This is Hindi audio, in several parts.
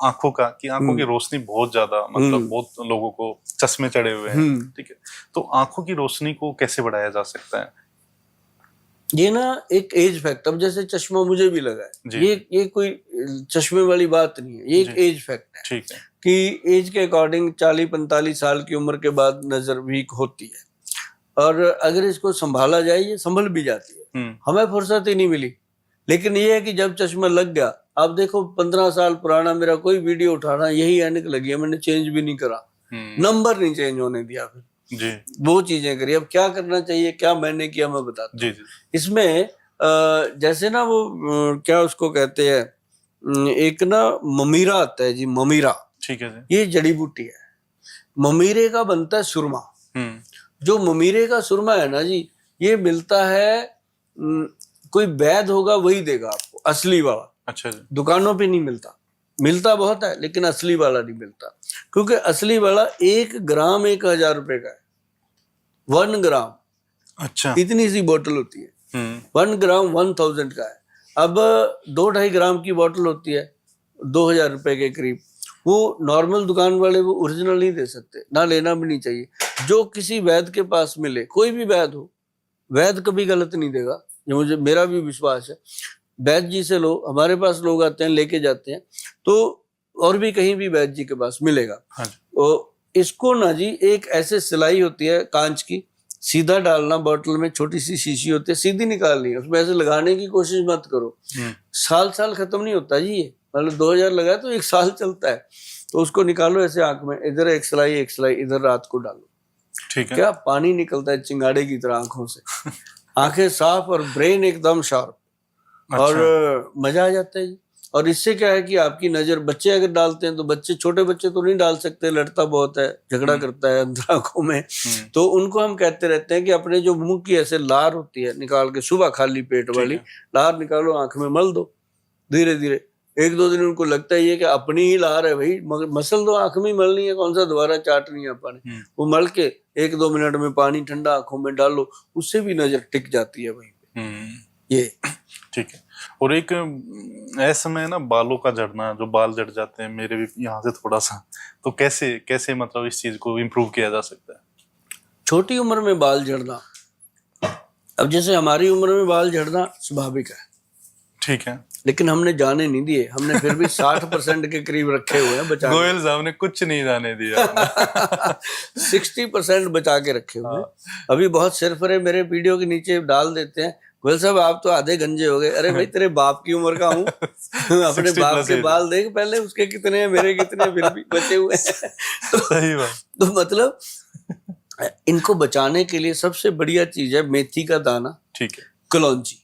आंखों का, कि आंखों की रोशनी बहुत ज्यादा, मतलब बहुत लोगों को चश्मे चढ़े हुए हैं, ठीक है, तो आंखों की रोशनी को कैसे बढ़ाया जा सकता है? ये ना एक एज फैक्ट, अब जैसे चश्मा मुझे भी लगा है, ये कोई चश्मे वाली बात नहीं है, ये एक एज फैक्ट है, ठीक है, कि एज के अकॉर्डिंग 40-45 साल की उम्र के बाद नजर वीक होती है, और अगर इसको संभाला जाए ये संभल भी जाती है। हमें फुर्सत ही नहीं मिली, लेकिन ये है कि जब चश्मा लग गया, आप देखो 15 साल पुराना मेरा कोई वीडियो उठाना, यही ऐनक लगी है, मैंने चेंज भी नहीं करा, नंबर नहीं चेंज होने दिया, फिर जी, वो चीजें करी। अब क्या करना चाहिए, क्या मैंने किया मैं बताता हूँ। इसमें जैसे ना वो क्या उसको कहते हैं, एक ना ममीरा आता है जी, ममीरा, ठीक है जी, ये जड़ी बूटी है, ममीरे का बनता है सुरमा। जो ममीरे का सुरमा है ना जी, ये मिलता है, कोई वैद होगा वही देगा आपको, असली वाला। अच्छा जी, दुकानों पे नहीं मिलता, मिलता बहुत है लेकिन असली वाला नहीं मिलता, क्योंकि असली वाला 1 ग्राम 1000 रुपए का है, 1 ग्राम। अच्छा, इतनी सी बोतल होती है, 1 ग्राम 1000 का है। अब 2-2.5 ग्राम की बोतल होती है 2000 रुपए के करीब। वो नॉर्मल दुकान वाले वो ओरिजिनल नहीं दे सकते, ना लेना भी नहीं चाहिए। जो किसी वैद्य के पास मिले, कोई भी वैद्य हो, वैद्य कभी गलत नहीं देगा, ये मुझे मेरा भी विश्वास है। वैद्य जी से लो, हमारे पास लोग आते हैं लेके जाते हैं, तो और भी कहीं भी वैद्य जी के पास मिलेगा। हाँ, तो इसको ना जी, एक ऐसे सिलाई होती है कांच की, सीधा डालना बोतल में, छोटी सी शीशी होती है, सीधी निकालनी है, उसमें ऐसे लगाने की कोशिश मत करो। साल खत्म नहीं होता जी, ये मतलब 2000 लगाए तो 1 साल चलता है। तो उसको निकालो ऐसे आंख में, इधर एक सिलाई इधर, रात को डालो, ठीक है, क्या पानी निकलता है चिंगाड़े की तरह आंखों से। आंखें साफ और ब्रेन एकदम शार्प। अच्छा। और मजा आ जाता है जी। और इससे क्या है कि आपकी नजर, बच्चे अगर डालते हैं तो बच्चे, छोटे बच्चे तो नहीं डाल सकते, लड़ता बहुत है, झगड़ा करता है अंदर आंखों में, तो उनको हम कहते रहते हैं कि अपने जो मुंह की ऐसे लार होती है निकाल के, सुबह खाली पेट वाली लार निकालो, आंख में मल दो धीरे धीरे। 1-2 दिन उनको लगता है कि अपनी ही लार है भाई, मगर मसल दो, आंख में मलनी है, कौन सा दोबारा चाटनी है अपन, वो मल के 1-2 मिनट में पानी ठंडा आंखों में डालो, उससे भी नजर टिक जाती है वहीं पे। ये ठीक है। और एक ऐसे में ना बालों का झड़ना, जो बाल झड़ जाते हैं, मेरे भी यहाँ से थोड़ा सा, तो कैसे मतलब इस चीज को इम्प्रूव किया जा सकता है? छोटी उम्र में बाल झड़ना, अब जैसे हमारी उम्र में बाल झड़ना स्वाभाविक है, ठीक है, लेकिन हमने जाने नहीं दिए, हमने फिर भी 60% के करीब रखे हुए हैं बचा। गोयल साहब ने कुछ नहीं जाने दिया। 60% बचा के रखे हुए हैं। अभी बहुत सिरफरे मेरे वीडियो के नीचे डाल देते हैं, गोयल साहब आप तो आधे गंजे हो गए। अरे भाई तेरे बाप की उम्र का हूँ। अपने बाप के बाल देख पहले, उसके कितने हैं, मेरे कितने, फिर भी बचे हुए हैं। सही बात। तो मतलब इनको बचाने के लिए सबसे बढ़िया चीज है मेथी का दाना, ठीक है, कलौंजी,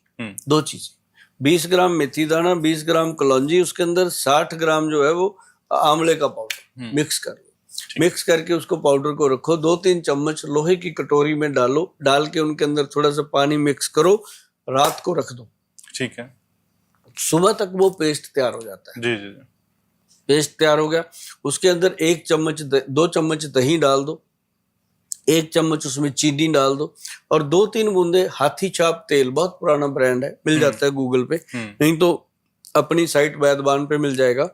2 चीजें, 20 ग्राम मेथी दाना, 20 ग्राम कलौंजी, उसके अंदर 60 ग्राम जो है वो आंवले का पाउडर मिक्स कर लो। मिक्स करके उसको पाउडर को रखो, 2-3 चम्मच लोहे की कटोरी में डालो, डाल के उनके अंदर थोड़ा सा पानी मिक्स करो, रात को रख दो, ठीक है, सुबह तक वो पेस्ट तैयार हो जाता है। जी। पेस्ट तैयार हो गया, उसके अंदर 2 चम्मच दही डाल दो, 1 चम्मच उसमें चीनी डाल दो, और 2-3 बूंदे हाथी छाप तेल, बहुत पुराना ब्रांड है, मिल जाता है गूगल पे, नहीं तो अपनी साइट वैदवान पे मिल जाएगा।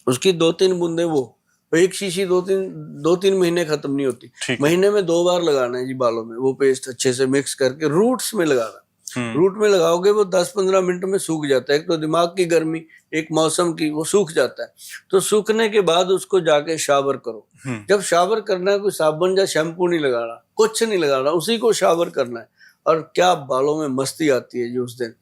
उसकी 2-3 बूंदे, वो 1 शीशी 2-3 महीने खत्म नहीं होती, महीने में 2 बार लगाना है जी बालों में, वो पेस्ट अच्छे से मिक्स करके रूट्स में लगाना। रूट में लगाओगे वो 10-15 मिनट में सूख जाता है। एक तो दिमाग की गर्मी, एक मौसम की, वो सूख जाता है। तो सूखने के बाद उसको जाके शावर करो। जब शावर करना है, कोई साबुन या शैम्पू नहीं लगाना, कुछ नहीं लगाना, उसी को शावर करना है, और क्या बालों में मस्ती आती है जी उस दिन।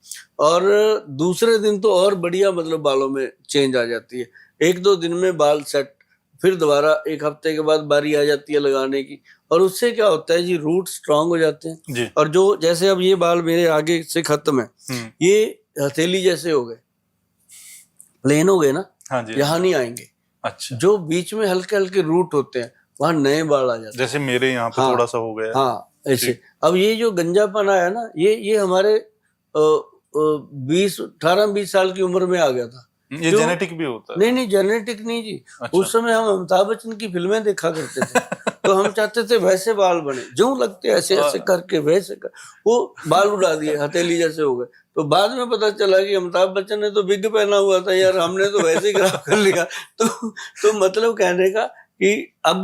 और दूसरे दिन तो और बढ़िया, मतलब बालों में चेंज आ जाती है। 1-2 दिन में बाल सेट, फिर दोबारा 1 हफ्ते के बाद बारी आ जाती है लगाने की, और उससे क्या होता है जी, रूट स्ट्रांग हो जाते हैं। और जो जैसे अब ये बाल मेरे आगे से खत्म है, ये हथेली जैसे हो गए, प्लेन हो गए ना, यहाँ नहीं आएंगे। अच्छा। जो बीच में हल्के हल्के रूट होते हैं, वहां नए बाल आ जाते हैं, जैसे मेरे यहाँ पे थोड़ा सा हो गया। हाँ, ऐसे। अब ये जो गंजापन आया ना, ये हमारे 18-20 साल की उम्र में आ गया था। ये जेनेटिक भी होता है? नहीं, जेनेटिक नहीं जी। अच्छा। उस समय हम अमिताभ बच्चन की फिल्में देखा करते थे, तो हम चाहते थे वैसे बाल बने, जो लगते ऐसे ऐसे करके वैसे कर, वो बाल उड़ा दिए, हथेली जैसे हो गए। तो बाद में पता चला कि अमिताभ बच्चन ने तो बिग पहना हुआ था यार, हमने तो वैसे ही खराब कर लिया। तो मतलब कहने का कि अब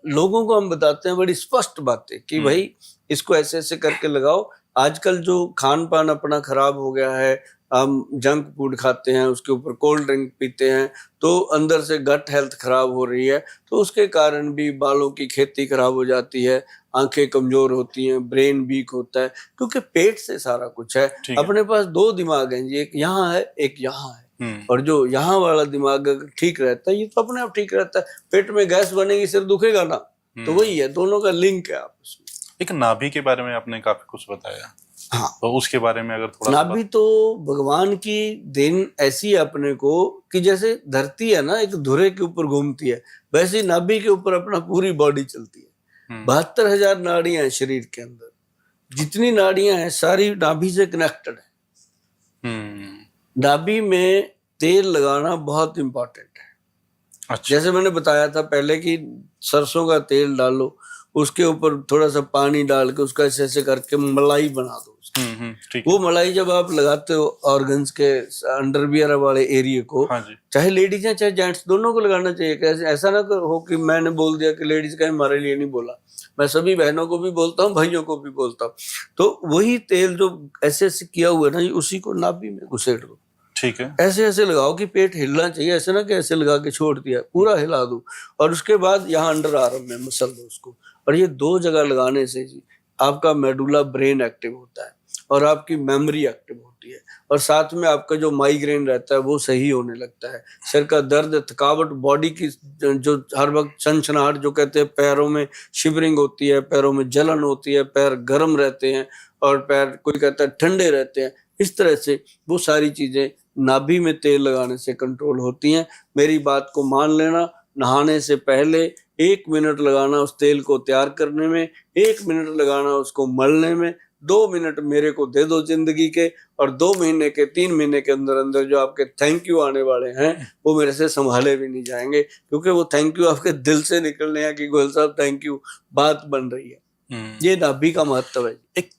लोगों को हम बताते हैं बड़ी स्पष्ट बातें कि भाई इसको ऐसे ऐसे करके लगाओ। आजकल जो खान पान अपना खराब हो गया है, हम जंक फूड खाते हैं, उसके ऊपर कोल्ड ड्रिंक पीते हैं, तो अंदर से गट हेल्थ खराब हो रही है, तो उसके कारण भी बालों की खेती खराब हो जाती है, आंखें कमजोर होती हैं, ब्रेन वीक होता है, क्योंकि पेट से सारा कुछ है। अपने पास दो दिमाग हैं जी, एक यहाँ है एक यहाँ है, और जो यहाँ वाला दिमाग अगर ठीक रहता है ये तो अपने आप ठीक रहता है। पेट में गैस बनेगी सिर दुखेगा ना, तो वही है, दोनों का लिंक है आपस में। एक नाभि के बारे में आपने काफी कुछ बताया, हाँ, तो उसके बारे में अगर थोड़ा नाभि तो भगवान की देन ऐसी है अपने को कि जैसे धरती है ना एक धुरे के ऊपर घूमती है, वैसे नाभि के ऊपर अपना पूरी बॉडी चलती है। 72,000 नाड़ियां हैं शरीर के अंदर, जितनी नाड़ियां हैं सारी नाभि से कनेक्टेड है। नाभि में तेल लगाना बहुत इंपॉर्टेंट है। अच्छा। जैसे मैंने बताया था पहले कि सरसों का तेल डालो, उसके ऊपर थोड़ा सा पानी डाल के उसका ऐसे ऐसे करके मलाई बना दो। वो मलाई जब आप लगाते हो ऑर्गन्स के अंडरवियर वाले एरिया को, चाहे लेडीज हैं चाहे जेंट्स, दोनों को लगाना चाहिए। ऐसा ना हो कि मैंने बोल दिया कि लेडीज का हमारे लिए नहीं बोला, मैं सभी बहनों को भी बोलता हूँ, भाइयों को भी बोलता हूँ। तो वही तेल जो ऐसे ऐसे किया हुआ है ना, उसी को नाभि में घुसेड़ दो। ठीक है। ऐसे ऐसे लगाओ कि पेट हिलना चाहिए, ऐसे ना कि ऐसे लगा के छोड़ दिया, पूरा हिला दो। और उसके बाद यहाँ अंडर आर्म में मसल दो उसको। और ये 2 जगह लगाने से जी आपका मेडुला ब्रेन एक्टिव होता है और आपकी मेमोरी एक्टिव होती है, और साथ में आपका जो माइग्रेन रहता है वो सही होने लगता है। सिर का दर्द, थकावट, बॉडी की जो हर वक्त सनसनाहट जो कहते हैं, पैरों में शिवरिंग होती है, पैरों में जलन होती है, पैर गर्म रहते हैं और पैर कोई कहता है ठंडे रहते हैं, इस तरह से वो सारी चीजें नाभि में तेल लगाने से कंट्रोल होती हैं। मेरी बात को मान लेना, नहाने से पहले 1 मिनट लगाना उस तेल को तैयार करने में, 1 मिनट लगाना उसको मलने में, 2 मिनट मेरे को दे दो जिंदगी के, और 2 महीने के 3 महीने के अंदर अंदर जो आपके थैंक यू आने वाले हैं वो मेरे से संभाले भी नहीं जाएंगे, क्योंकि वो थैंक यू आपके दिल से निकलने हैं कि गोयल साहब थैंक यू, बात बन रही है। ये नाभि का महत्व है। एक